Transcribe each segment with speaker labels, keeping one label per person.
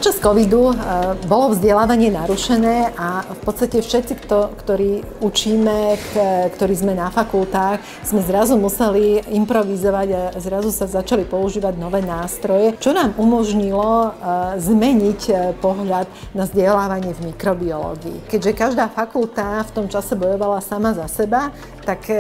Speaker 1: Počas covidu bolo vzdelávanie narušené a v podstate všetci, ktorí učíme, ktorí sme na fakultách, sme zrazu museli improvizovať a zrazu sa začali používať nové nástroje, čo nám umožnilo zmeniť pohľad na vzdelávanie v mikrobiológii. Keďže každá fakulta v tom čase bojovala sama za seba, tak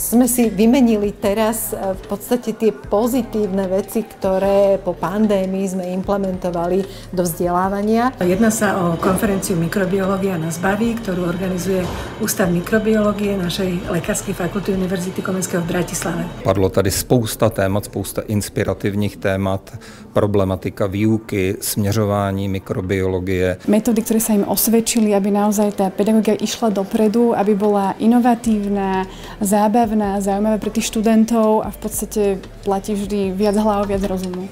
Speaker 1: sme si vymenili teraz v podstate tie pozitívne veci, ktoré po pandémii sme implementovali do vzdelávania.
Speaker 2: Jedná sa o konferenciu Mikrobiológia nás baví, ktorú organizuje Ústav mikrobiológie našej Lekárskej fakulty Univerzity Komenského v Bratislave.
Speaker 3: Padlo tady spousta témat, spousta inspirativních témat, problematika výuky, směřování mikrobiologie.
Speaker 4: Metódy, ktoré sa im osvedčili, aby naozaj tá pedagógia išla dopredu, aby bola inovatívna, zábavná, zaujímavá pre tých študentov a v podstate platí vždy viac hlav, viac rozumu.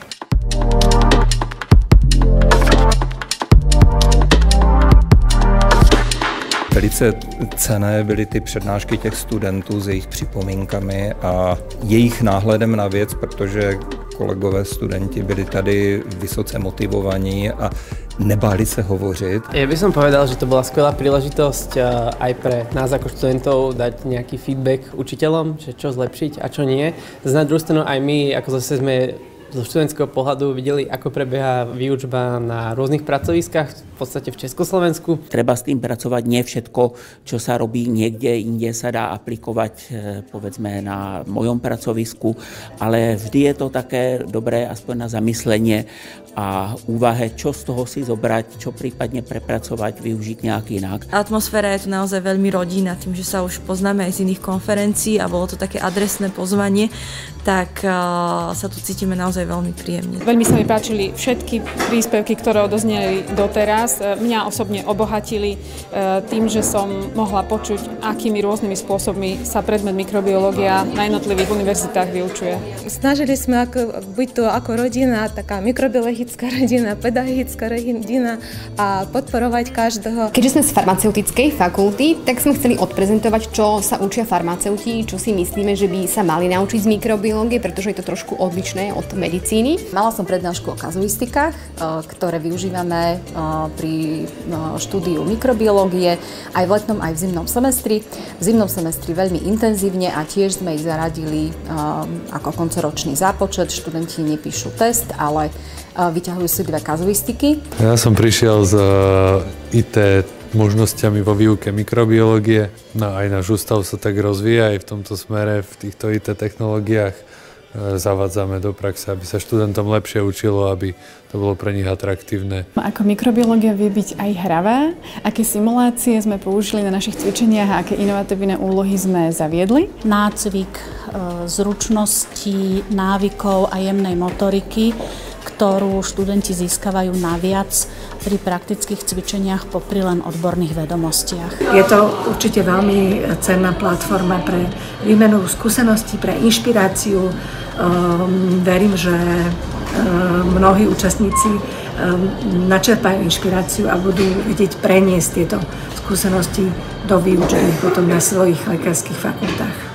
Speaker 3: Velice cenné byly ty přednášky těch studentů s jejich připomínkami a jejich náhledem na věc, protože kolegové studenti byli tady vysoce motivovaní a nebáli sa hovoriť.
Speaker 5: Ja by som povedal, že to bola skvelá príležitosť aj pre nás ako študentov dať nejaký feedback učiteľom, že čo zlepšiť a čo nie. Na druhú stranu aj my, ako zase sme zo študentského pohľadu videli, ako prebieha výučba na rôznych pracoviskách, v podstate v Československu.
Speaker 6: Treba s tým pracovať, nie všetko, čo sa robí niekde inde, sa dá aplikovať, povedzme, na mojom pracovisku, ale vždy je to také dobré, aspoň na zamyslenie a úvahe, čo z toho si zobrať, čo prípadne prepracovať, využiť nejak inak.
Speaker 7: Atmosféra je tu naozaj veľmi rodinná, tým, že sa už poznáme aj z iných konferencií a bolo to také adresné pozvanie, tak sa tu cítime naozaj veľmi príjemne.
Speaker 4: Veľmi sa mi páčili všetky príspevky, ktoré odozneli doteraz. Mňa osobne obohatili tým, že som mohla počuť, akými rôznymi spôsobmi sa predmet mikrobiológia na jednotlivých univerzitách vyučuje.
Speaker 8: Snažili sme byť tu ako rodina, taká mikrobiologická rodina, pedagogická rodina a podporovať každého.
Speaker 9: Keďže sme z farmaceutickej fakulty, tak sme chceli odprezentovať, čo sa učia farmaceuti, čo si myslíme, že by sa mali naučiť z mikrobiológie, pretože je to trošku odlišné od medicíny.
Speaker 10: Mala som prednášku o kazuistikách, ktoré využívame pri štúdiu mikrobiológie aj v letnom, aj v zimnom semestri. V zimnom semestri veľmi intenzívne a tiež sme ich zaradili ako koncoročný zápočet. Študenti nepíšu test, ale vyťahujú si 2 kazuistiky.
Speaker 11: Ja som prišiel z IT možnosťami vo výuke mikrobiológie. No aj náš ústav sa tak rozvíja aj v tomto smere, v týchto IT technológiách zavádzame do praxe, aby sa študentom lepšie učilo, aby to bolo pre nich atraktívne.
Speaker 4: Ako mikrobiológia vie byť aj hravá, aké simulácie sme použili na našich cvičeniach a aké inovatívne úlohy sme zaviedli.
Speaker 12: Nácvik zručností, návykov a jemnej motoriky, ktorú študenti získavajú naviac pri praktických cvičeniach popri len odborných vedomostiach.
Speaker 2: Je to určite veľmi cenná platforma pre výmenu skúseností, pre inšpiráciu. Verím, že mnohí účastníci načerpajú inšpiráciu a budú vedieť preniesť tieto skúsenosti do výučby potom na svojich lekárskych fakultách.